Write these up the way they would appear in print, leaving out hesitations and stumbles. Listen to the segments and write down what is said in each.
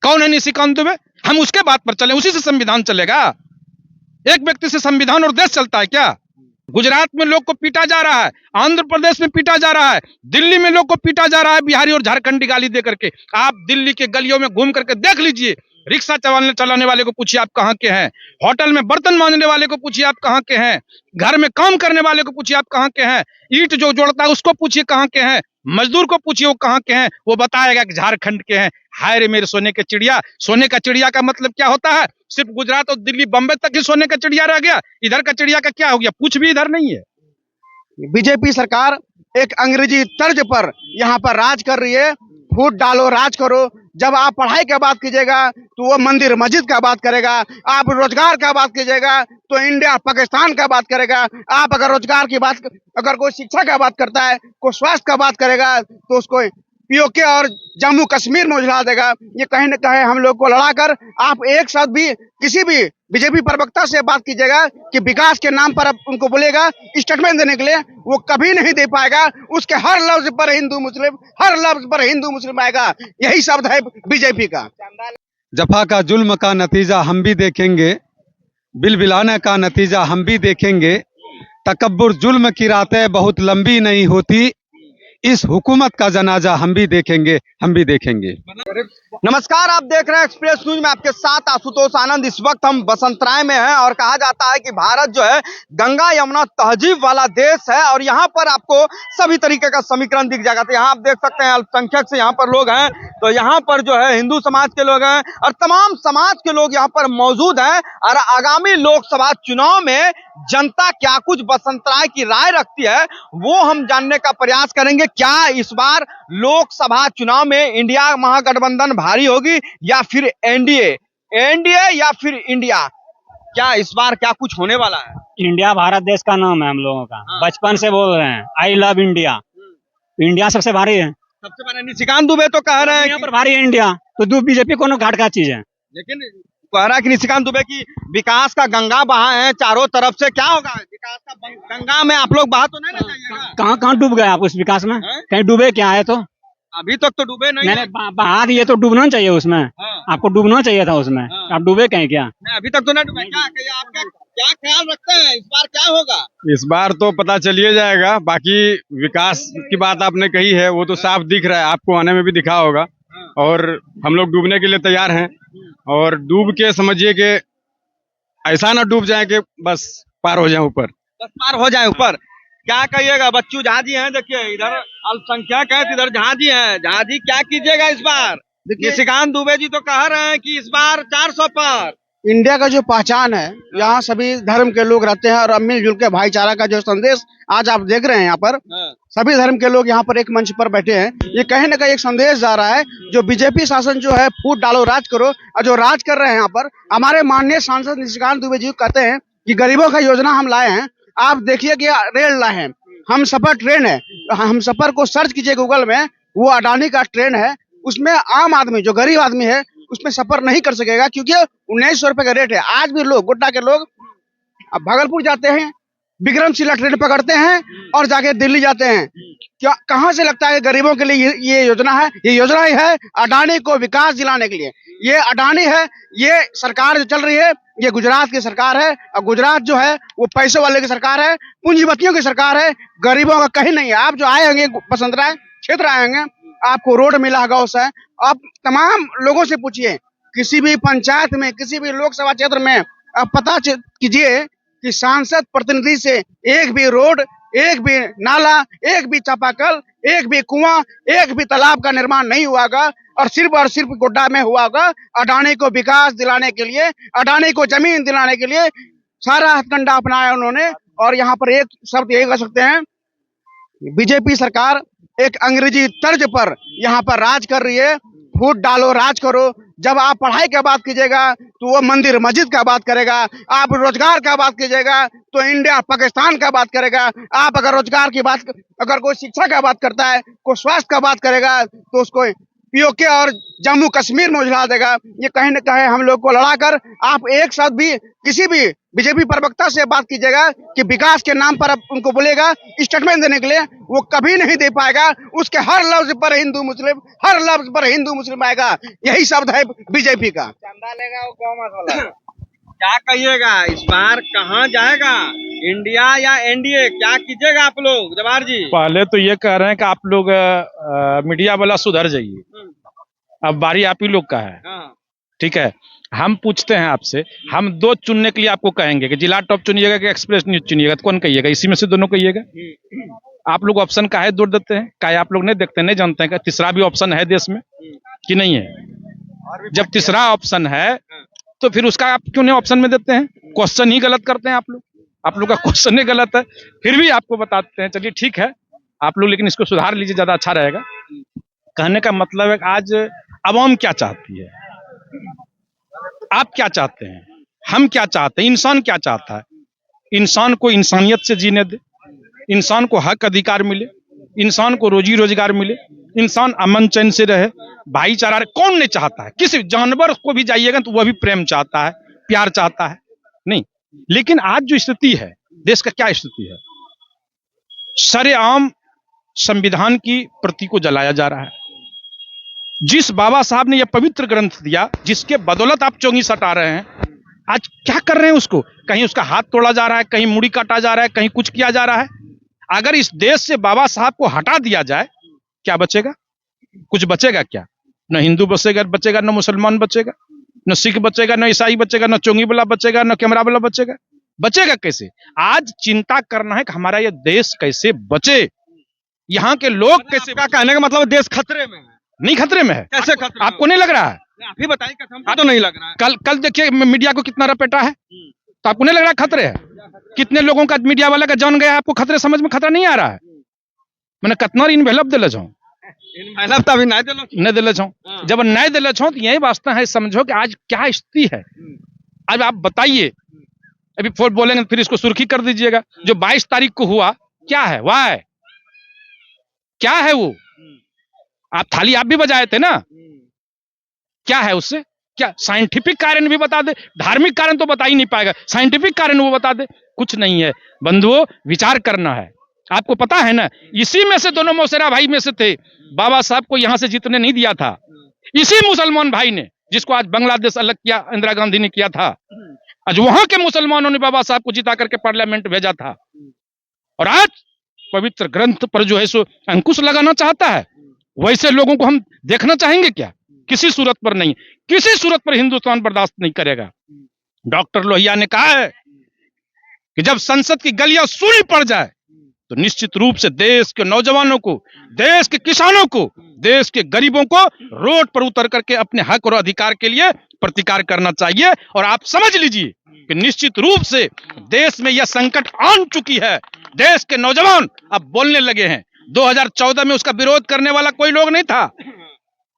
कौन है निशिकांत दुबे? हम उसके बात पर चले, उसी से संविधान चलेगा? एक व्यक्ति से संविधान और देश चलता है क्या? गुजरात में लोग को पीटा जा रहा है, आंध्र प्रदेश में पीटा जा रहा है, दिल्ली में लोग को पीटा जा रहा है बिहारी और झारखंडी गाली दे करके। आप दिल्ली के गलियों में घूम करके देख लीजिए, रिक्शा चलाने वाले को पूछिए आप कहाँ के हैं, होटल में बर्तन मांजने वाले को पूछिए आप कहाँ के हैं, घर में काम करने वाले को पूछिए आप कहाँ के हैं, ईंट जो जोड़ता है उसको पूछिए कहाँ के हैं, मजदूर को पूछिए वो कहाँ के हैं, वो बताएगा कि झारखंड के हैं। हाय रे मेरे सोने के चिड़िया! सोने का चिड़िया का मतलब क्या होता है? सिर्फ गुजरात और दिल्ली बम्बई तक ही सोने का चिड़िया रह गया, इधर का चिड़िया का क्या हो गया? कुछ भी इधर नहीं है। बीजेपी सरकार एक अंग्रेजी तर्ज पर यहाँ पर राज कर रही है। फूट डालो राज करो। जब आप पढ़ाई का बात कीजिएगा तो वो मंदिर मस्जिद का बात करेगा, आप रोजगार का बात कीजिएगा तो इंडिया पाकिस्तान का बात करेगा, आप अगर रोजगार की बात, अगर कोई शिक्षा का बात करता है, कोई स्वास्थ्य का बात करेगा तो उसको पीओके और जम्मू कश्मीर में उजला देगा। ये कहीं न कहीं हम लोग को लड़ाकर आप एक साथ भी किसी भी बीजेपी प्रवक्ता से बात कीजिएगा कि विकास के नाम पर उनको बोलेगा स्टेटमेंट देने के लिए, वो कभी नहीं दे पाएगा। उसके हर लफ्ज पर हिंदू मुस्लिम, हर लफ्ज पर हिंदू मुस्लिम आएगा। यही शब्द है बीजेपी का। जफा का जुल्म का नतीजा हम भी देखेंगे, बिलबिलाने का नतीजा हम भी देखेंगे। तकब्बुर जुल्म की रातें बहुत लंबी नहीं होती, इस हुकूमत का जनाजा हम भी देखेंगे, हम भी देखेंगे। नमस्कार, आप देख रहे हैं एक्सप्रेस न्यूज में आपके साथ आशुतोष आनंद। इस वक्त हम बसंतराय में हैं और कहा जाता है कि भारत जो है गंगा यमुना तहजीब वाला देश है और यहाँ पर आपको सभी तरीके का समीकरण दिख जाएगा। तो यहाँ आप देख सकते हैं अल्पसंख्यक से यहाँ पर लोग हैं, तो यहाँ पर जो है हिंदू समाज के लोग हैं और तमाम समाज के लोग यहाँ पर मौजूद हैं। और आगामी लोकसभा चुनाव में जनता क्या कुछ बसंतराय की राय रखती है वो हम जानने का प्रयास करेंगे। क्या इस बार लोकसभा चुनाव में इंडिया महागठबंधन भारी होगी या फिर एनडीए या फिर इंडिया? क्या इस बार क्या कुछ होने वाला है? इंडिया भारत देश का नाम है हम लोगों का। हाँ। बचपन से बोल रहे हैं आई लव इंडिया। इंडिया सबसे भारी है। सबसे पहले निशिकांत दुबे तो कह रहे हैं यहाँ पर भारी है इंडिया, तो दो बीजेपी को घाट का चीज है। लेकिन कह रहा है कि निशिकांत दुबे की विकास का गंगा बहा है चारों तरफ से। क्या होगा विकास का गंगा में? आप लोग बहा तो नहीं ना जाइएगा? कहाँ कहाँ डूब गए आप उस विकास में? कहीं डूबे क्या है? तो अभी तक तो डूबे नहीं है। बहा दिए तो डूबना चाहिए उसमें। हाँ। आपको डूबना चाहिए था उसमें। हाँ। आप डूबे कहीं क्या? नहीं, अभी तक तो नहीं डूबे। क्या आपका क्या ख्याल रखते हैं इस बार क्या होगा? इस बार तो पता चलिए जाएगा। बाकी विकास की बात आपने कही है वो तो साफ दिख रहा है, आपको आने में भी दिखा होगा। और हम लोग डूबने के लिए तैयार हैं और डूब के समझिए कि ऐसा ना डूब जाए कि बस पार हो जाए ऊपर। बस पार हो जाए ऊपर। क्या कहिएगा? बच्चू झा जी हैं, देखिए इधर अल्पसंख्यक है, इधर झा जी हैं। झा जी क्या कीजिएगा इस बार? निशिकांत दुबे जी तो कह रहे हैं कि इस बार 400 पर। इंडिया का जो पहचान है, यहाँ सभी धर्म के लोग रहते हैं और मिलजुल के भाईचारा का जो संदेश आज आप देख रहे हैं यहाँ पर सभी धर्म के लोग यहाँ पर एक मंच पर बैठे हैं। ये कहीं ना कहीं एक संदेश जा रहा है जो बीजेपी शासन जो है फूट डालो राज करो, और जो राज कर रहे हैं यहाँ पर हमारे माननीय सांसद निशिकांत दुबे जी कहते हैं कि गरीबों का योजना हम लाए हैं। आप देखिए कि रेल लाए हैं, हम सफर ट्रेन है, हम सफर को सर्च कीजिए गूगल में, वो अडानी का ट्रेन है। उसमें आम आदमी जो गरीब आदमी है उसमें सफर नहीं कर सकेगा क्योंकि 1900 रुपए का रेट है। आज भी लोग गोड्डा के लोग अब भागलपुर जाते हैं, विक्रमशिला ट्रेन पकड़ते हैं और जाके दिल्ली जाते हैं। क्या कहाँ से लगता है गरीबों के लिए ये योजना है? ये योजना ही है अडानी को विकास दिलाने के लिए। ये अडानी है, ये सरकार जो चल रही है ये गुजरात की सरकार है और गुजरात जो है वो पैसे वाले की सरकार है, पूंजीपतियों की सरकार है, गरीबों का कहीं नहीं है। आप जो आए होंगे बसंतराय क्षेत्र आए होंगे, आपको रोड मिला होगा उससे। आप तमाम लोगों से पूछिए, किसी भी पंचायत में, किसी भी लोकसभा क्षेत्र में आप पता कीजिए कि सांसद प्रतिनिधि से एक भी रोड, एक भी नाला, एक भी चापाकल, एक भी कुआं, एक भी तालाब का निर्माण नहीं हुआ होगा और सिर्फ गोड्डा में हुआ होगा। अडानी को विकास दिलाने के लिए, अडानी को जमीन दिलाने के लिए सारा हथकंडा अपनाया उन्होंने। और यहाँ पर एक शब्द यही कह सकते हैं, बीजेपी सरकार एक अंग्रेजी तर्ज पर यहाँ पर राज कर रही है। फूट डालो राज करो। जब आप पढ़ाई का बात कीजिएगा तो वो मंदिर मस्जिद का बात करेगा, आप रोजगार का बात कीजिएगा तो इंडिया पाकिस्तान का बात करेगा, आप अगर रोजगार की बात, अगर कोई शिक्षा का बात करता है, कोई स्वास्थ्य का बात करेगा तो उसको पीओके और जम्मू कश्मीर में उजला देगा। ये कहीं न कहीं हम लोग को लड़ाकर आप एक साथ भी किसी भी बीजेपी प्रवक्ता से बात कीजिएगा कि विकास के नाम पर अब उनको बोलेगा स्टेटमेंट देने के लिए, वो कभी नहीं दे पाएगा। उसके हर लफ्ज पर हिंदू मुस्लिम, हर लफ्ज पर हिंदू मुस्लिम आएगा। यही शब्द है बीजेपी का। चंदा लेगा वो गौ मत वाला। क्या कहिएगा इस बार कहाँ जाएगा, इंडिया या एनडीए, क्या कीजिएगा आप लोग जवाहर जी? पहले तो ये कह रहे हैं कि आप लोग मीडिया वाला सुधर जाइए, अब बारी आप ही लोग का है। हाँ। ठीक है, हम पूछते हैं आपसे, हम दो चुनने के लिए आपको कहेंगे कि जिला टॉप चुनिएगा कि एक्सप्रेस न्यूज चुनिएगा, तो कौन कहिएगा? इसी में से दोनों कहिएगा। आप लोग ऑप्शन काहे दूर देते हैं? काहे आप लोग नहीं देखते, नहीं जानते हैं कि तीसरा भी ऑप्शन है देश में कि नहीं है? जब तीसरा ऑप्शन है तो फिर उसका आप क्यों नहीं ऑप्शन में देते हैं? क्वेश्चन ही गलत करते हैं आप लोग का क्वेश्चन ही गलत है। फिर भी आपको बताते हैं, चलिए ठीक है आप लोग, लेकिन इसको सुधार लीजिए, ज्यादा अच्छा रहेगा। कहने का मतलब है कि आज अवाम क्या चाहती है, आप क्या चाहते हैं, हम क्या चाहते हैं, इंसान क्या चाहता है। इंसान को इंसानियत से जीने दे, इंसान को हक अधिकार मिले, इंसान को रोजी रोजगार मिले, इंसान अमन चैन से रहे, भाईचारा रहे। कौन नहीं चाहता है? किसी जानवर को भी जाइएगा तो वह भी प्रेम चाहता है, प्यार चाहता है, नहीं। लेकिन आज जो स्थिति है, देश का क्या स्थिति है, सरेआम संविधान की प्रति को जलाया जा रहा है। जिस बाबा साहब ने यह पवित्र ग्रंथ दिया, जिसके बदौलत आप चोंगी सटा रहे हैं, आज क्या कर रहे हैं उसको? कहीं उसका हाथ तोड़ा जा रहा है, कहीं मुड़ी काटा जा रहा है, कहीं कुछ किया जा रहा है। अगर इस देश से बाबा साहब को हटा दिया जाए, क्या बचेगा? कुछ बचेगा क्या? न हिंदू बचेगा, न मुसलमान बचेगा, न सिख बचेगा, न ईसाई बचेगा, न चोंगी वाला बचेगा, न कैमरा वाला बचेगा। बचेगा कैसे? आज चिंता करना है कि हमारा यह देश कैसे बचे, यहाँ के लोग कैसे। क्या कहने का मतलब देश खतरे में है? नहीं खतरे में है। कैसे खतरे में? आपको नहीं लग रहा है? आप ही बताइए, हमको तो नहीं लग रहा है। कल देखिए मीडिया को कितना रपेटा है, तो आपको नहीं लग रहा खतरे है? कितने लोगों का मीडिया वाला का जान गया, आपको खतरे समझ में खतरा नहीं आ रहा है? मैंने कितना इन्वेलप दिले छो, अभी नहीं दिले छो। जब नहीं दिले छो तो यही वास्ता है, समझो कि आज क्या स्थिति है। अब आप बताइए, अभी फोन बोलेंगे फिर इसको सुर्खी कर दीजिएगा। जो 22 तारीख को हुआ क्या है, वाह क्या है वो? आप थाली आप भी बजाए थे ना, क्या है उससे? क्या साइंटिफिक कारण भी बता दे, धार्मिक कारण तो बता ही नहीं पाएगा, साइंटिफिक कारण वो बता दे, कुछ नहीं है। बंधुओं, विचार करना है। आपको पता है ना, इसी में से दोनों मौसेरा भाई में से थे, बाबा साहब को यहां से जीतने नहीं दिया था। इसी मुसलमान भाई ने, जिसको आज बांग्लादेश अलग किया, इंदिरा गांधी ने किया था, आज वहां के मुसलमानों ने बाबा साहब को जिता करके पार्लियामेंट भेजा था। और आज पवित्र ग्रंथ पर जो है सो अंकुश लगाना चाहता है। वैसे लोगों को हम देखना चाहेंगे क्या? किसी सूरत पर नहीं, किसी सूरत पर हिंदुस्तान बर्दाश्त नहीं करेगा। डॉक्टर लोहिया ने कहा है कि जब संसद की गलियां सूनी पड़ जाए तो निश्चित रूप से देश के नौजवानों को, देश के किसानों को, देश के गरीबों को रोड पर उतर करके अपने हक और अधिकार के लिए प्रतिकार करना चाहिए। और आप समझ लीजिए कि निश्चित रूप से देश में यह संकट आन चुकी है। देश के नौजवान अब बोलने लगे हैं। 2014 में उसका विरोध करने वाला कोई लोग नहीं था।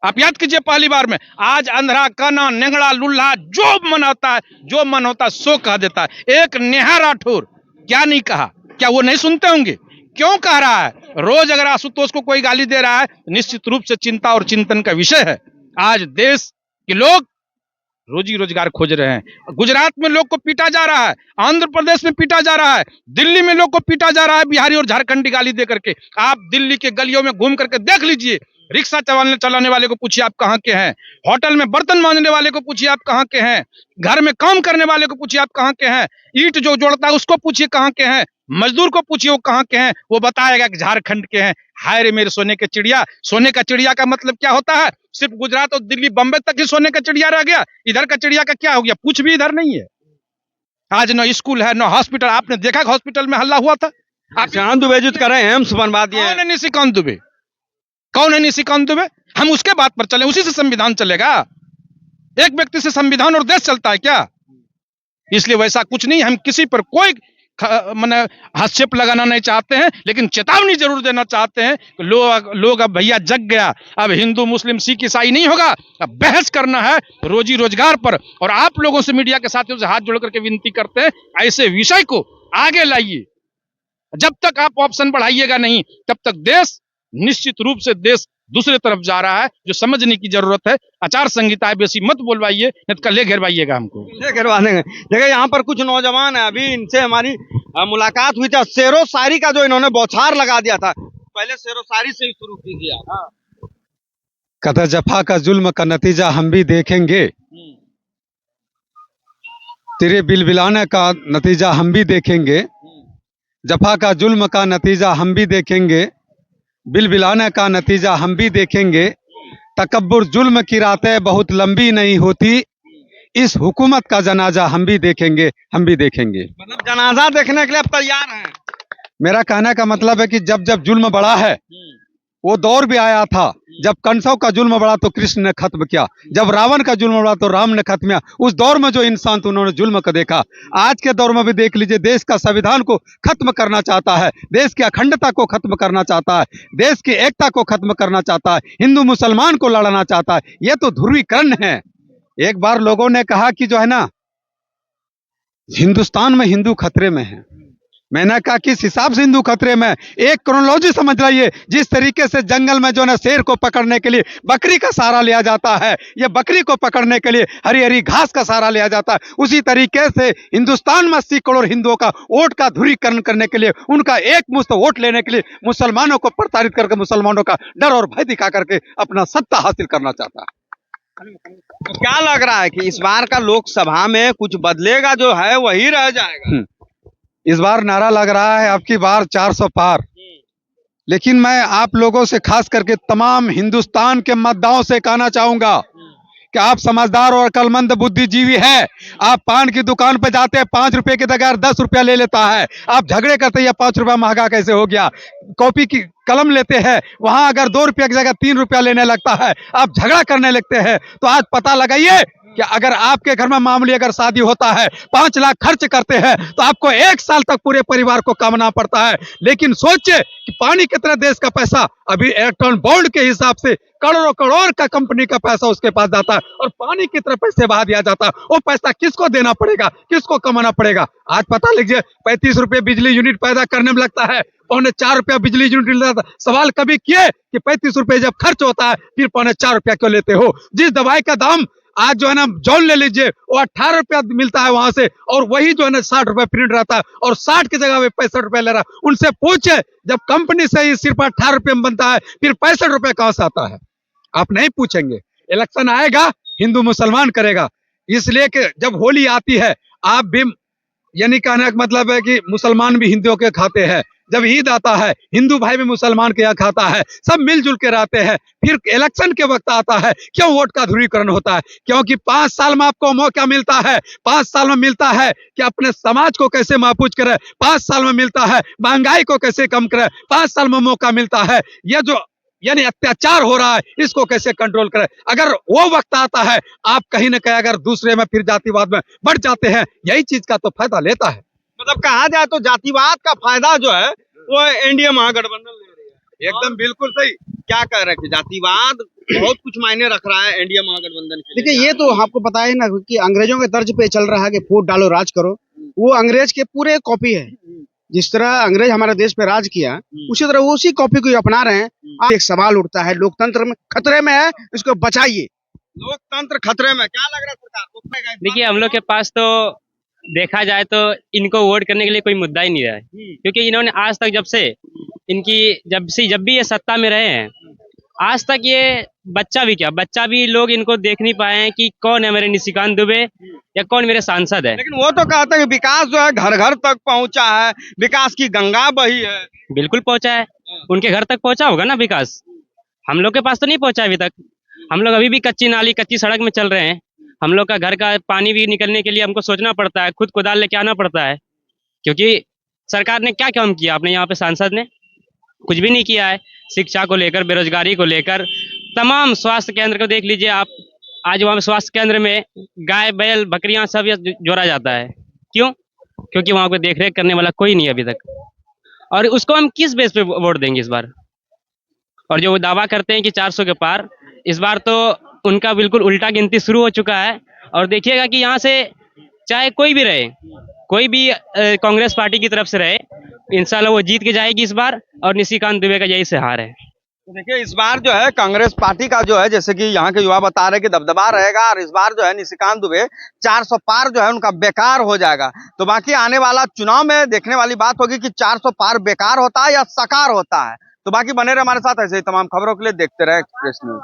आप याद कीजिए, पहली बार में। आज अंधरा, काना, नेंगड़ा, लुल्हा, जो मन आता है, जो मन होता है सो कह देता है। एक नेहा राठौर क्या नहीं कहा? क्या वो नहीं सुनते होंगे? क्यों कह रहा है? रोज अगर आशुतोष को कोई गाली दे रहा है, निश्चित रूप से चिंता और चिंतन का विषय है। आज देश के लोग रोजी रोजगार खोज रहे हैं। गुजरात में लोग को पीटा जा रहा है, आंध्र प्रदेश में पीटा जा रहा है, दिल्ली में लोग को पीटा जा रहा है बिहारी और झारखंडी गाली दे करके। आप दिल्ली के गलियों में घूम करके देख लीजिए। रिक्शा चलाने वाले को पूछिए आप कहाँ के हैं, होटल में बर्तन मांजने वाले को पूछिए आप कहाँ के हैं, घर में काम करने वाले को पूछिए आप कहाँ के हैं, ईंट जो जोड़ता है उसको पूछिए कहाँ के हैं, मजदूर को पूछिए वो कहाँ के हैं, वो बताएगा कि झारखंड के हैं। हाय रे मेरे सोने के चिड़िया। सोने का चिड़िया का मतलब क्या होता है? सिर्फ गुजरात और दिल्ली बम्बई तक ही सोने का चिड़िया रह गया, इधर का चिड़िया का क्या हो गया? कुछ भी इधर नहीं है। आज न स्कूल है, न हॉस्पिटल। आपने देखा हॉस्पिटल में हल्ला हुआ था? आप दुबे जुत कर रहे हैं, एम्स बनवा दिए। कौन है निशिकांत दुबे? कौन है निशिकांत दुबे? हम उसके बात पर चले, उसी से संविधान चलेगा। एक व्यक्ति से संविधान और देश चलता है क्या? इसलिए वैसा कुछ नहीं। हम किसी पर कोई माने हस्तक्षेप लगाना नहीं चाहते हैं, लेकिन चेतावनी जरूर देना चाहते हैं कि लोग अब भैया जग गया। अब हिंदू मुस्लिम सिख ईसाई नहीं होगा, अब बहस करना है रोजी रोजगार पर। और आप लोगों से, मीडिया के साथियों से हाथ जोड़ करके विनती करते हैं, ऐसे विषय को आगे लाइए। जब तक आप ऑप्शन बढ़ाइएगा नहीं, तब तक देश निश्चित रूप से देश दूसरे तरफ जा रहा है, जो समझने की जरूरत है। आचार संहिता है, बेसी मत बोलवाइए, नहीं तो कल घेरवाइएगा हमको। ये करवा देंगे। देखिए यहाँ पर कुछ नौजवान है, अभी इनसे हमारी मुलाकात हुई थी। शेरो शायरी का जो इन्होंने बौछार लगा दिया था, पहले शेरो शायरी से ही शुरू कीजिए। कदर जफा का जुल्म का नतीजा हम भी देखेंगे, तेरे बिलबिलाने का नतीजा हम भी देखेंगे। जफा का जुल्म का नतीजा हम भी देखेंगे, बिलबिलाने का नतीजा हम भी देखेंगे। तकब्बुर जुल्म की रातें बहुत लंबी नहीं होती, इस हुकूमत का जनाजा हम भी देखेंगे, हम भी देखेंगे। मतलब जनाजा देखने के लिए अब तैयार हैं। मेरा कहने का मतलब है कि जब जब जुल्म बढ़ा है, वो दौर भी आया था जब कंसों का जुल्म बढ़ा तो कृष्ण ने खत्म किया, जब रावण का जुल्म बढ़ा तो राम ने खत्म किया। उस दौर में जो इंसान थे उन्होंने जुल्म को देखा। आज के दौर में भी देख लीजिए, देश का संविधान को खत्म करना चाहता है, देश की अखंडता को खत्म करना चाहता है, देश की एकता को खत्म करना चाहता है, हिंदू मुसलमान को लड़ना चाहता है। ये तो ध्रुवीकरण है। एक बार लोगों ने कहा कि जो है ना, हिंदुस्तान में हिंदू खतरे में है। मैंने कहा किस हिसाब से हिंदू खतरे में? एक क्रोनोलॉजी समझ रही जिस तरीके से जंगल में जो है ना शेर को पकड़ने के लिए बकरी का सहारा लिया जाता है, या बकरी को पकड़ने के लिए हरी हरी घास का सहारा लिया जाता है, उसी तरीके से हिंदुस्तान में 80 करोड़ हिंदुओं का वोट का ध्रुवीकरण करने के लिए, उनका एक मुश्त वोट लेने के लिए मुसलमानों को प्रताड़ित करके, मुसलमानों का डर और भय दिखा करके अपना सत्ता हासिल करना चाहता है। तो क्या लग रहा है कि इस बार का लोकसभा में कुछ बदलेगा, जो है वही रह जाएगा? इस बार नारा लग रहा है आपकी बार 400 पार, लेकिन मैं आप लोगों से खास करके तमाम हिंदुस्तान के मतदाताओं से कहना चाहूंगा कि आप समझदार और अक्लमंद बुद्धिजीवी है। आप पान की दुकान पर जाते हैं, 5 रुपए के बगैर 10 रुपया ले लेता है। आप झगड़े करते हैं 5 रुपया महंगा कैसे हो गया। कॉपी की कलम लेते हैं, वहां अगर 2 रुपया की जगह 3 रुपया लेने लगता है, आप झगड़ा करने लगते हैं। तो आज पता लगाइए कि अगर आपके घर में मामूली अगर शादी होता है, 5 लाख खर्च करते हैं, तो आपको 1 साल तक पूरे परिवार को कमाना पड़ता है। लेकिन सोचिए कि पानी कितना देश का पैसा अभी इलेक्ट्रॉन बॉन्ड के हिसाब से करोड़ों करोड़ का कंपनी का पैसा उसके पास जाता है, और पानी की तरह पैसे बहा दिया जाता है। वो पैसा किसको देना पड़ेगा, किसको कमाना पड़ेगा? आज पता लीजिए 35 रुपए बिजली यूनिट पैदा करने में लगता है, 4.25 रुपया बिजली यूनिट लेता है। सवाल कभी किए कि 35 रुपए जब खर्च होता है फिर 4.25 रुपया क्यों लेते हो? जिस दवाई का दाम आज जो है ना जॉन ले लीजिए, वो 18 रुपया मिलता है वहां से, और वही जो है ना 60 रुपए प्रिंट रहता है, और 60 की जगह में 65 रुपए ले रहा है। उनसे पूछे, जब कंपनी से ही सिर्फ 18 रुपए में बनता है, फिर 65 रुपए कहां से आता है? आप नहीं पूछेंगे। इलेक्शन आएगा, हिंदू मुसलमान करेगा। इसलिए कि जब होली आती है, आप भी, यानी कहने का मतलब है कि मुसलमान भी हिंदुओं के खाते हैं। जब ईद आता है, हिंदू भाई भी मुसलमान के यहाँ खाता है, सब मिलजुल के रहते हैं। फिर इलेक्शन के वक्त आता है, क्यों वोट का ध्रुवीकरण होता है? क्योंकि 5 साल में आपको मौका मिलता है, 5 साल में मिलता है कि अपने समाज को कैसे महफूज करे, 5 साल में मिलता है महंगाई को कैसे कम करे, 5 साल में मौका मिलता है ये जो यानी अत्याचार हो रहा है इसको कैसे कंट्रोल करें। अगर वो वक्त आता है, आप कहीं ना कहीं अगर दूसरे में फिर जातिवाद में बढ़ जाते हैं, यही चीज का तो फायदा लेता है। मतलब कहा जाए तो जातिवाद का फायदा जो है वो एनडीए महागठबंधन ले रही है। एकदम बिल्कुल सही। क्या कह रहे थे, जातिवाद बहुत कुछ मायने रख रहा है एनडीए महागठबंधन के लिए। देखिए, ये तो आपको पता है ना कि अंग्रेजों के तर्ज पे चल रहा है कि वोट डालो राज करो। वो अंग्रेज के पूरे कॉपी है। जिस तरह अंग्रेज हमारे देश पे राज किया, उसी तरह वो उसी कॉपी को अपना रहे हैं। आज एक सवाल उठता है, लोकतंत्र में खतरे में है, इसको बचाइए। लोकतंत्र खतरे में, क्या लग रहा है सरकार को? देखिए, हम लोग के पास तो देखा जाए तो इनको वोट करने के लिए कोई मुद्दा ही नहीं रहा है, क्योंकि इन्होंने आज तक जब भी ये सत्ता में रहे हैं, आज तक ये बच्चा भी लोग इनको देख नहीं पाए हैं कि कौन है मेरे निशिकांत दुबे या कौन मेरे सांसद है। लेकिन वो तो कहते हैं कि विकास जो है घर घर तक पहुंचा है, विकास की गंगा बही है। बिल्कुल पहुंचा है, उनके घर तक पहुंचा होगा ना विकास। हम लोग के पास तो नहीं पहुंचा अभी तक। हम लोग अभी भी कच्ची नाली कच्ची सड़क में चल रहे हैं। हम लोग का घर का पानी भी निकलने के लिए हमको सोचना पड़ता है, खुद कुदाल लेके आना पड़ता है, क्योंकि सरकार ने क्या काम किया? अपने यहाँ पे सांसद ने कुछ भी नहीं किया है। शिक्षा को लेकर, बेरोजगारी को लेकर, तमाम स्वास्थ्य केंद्र को देख लीजिए आप। आज वहाँ स्वास्थ्य केंद्र में गाय बैल बकरियां सब जोड़ा जाता है। क्यों? क्योंकि वहाँ पे देख रेख करने वाला कोई नहीं अभी तक। और उसको हम किस बेस पे वोट देंगे इस बार? और जो वो दावा करते हैं कि 400 के पार, इस बार तो उनका बिल्कुल उल्टा गिनती शुरू हो चुका है। और देखिएगा कि यहाँ से चाहे कोई भी रहे, कोई भी कांग्रेस पार्टी की तरफ से रहे, इंशाल्लाह वो जीत के जाएगी इस बार, और निशिकांत दुबे का यही से हार है। तो देखिए इस बार जो है कांग्रेस पार्टी का जो है जैसे कि यहाँ के युवा बता रहे हैं कि दबदबा रहेगा और इस बार जो है निशिकांत दुबे 400 पार जो है उनका बेकार हो जाएगा। तो बाकी आने वाला चुनाव में देखने वाली बात होगी कि 400 पार बेकार होता है या साकार होता है। तो बाकी बने रहे हमारे साथ, ऐसे ही तमाम खबरों के लिए देखते रहे एक्सप्रेस न्यूज।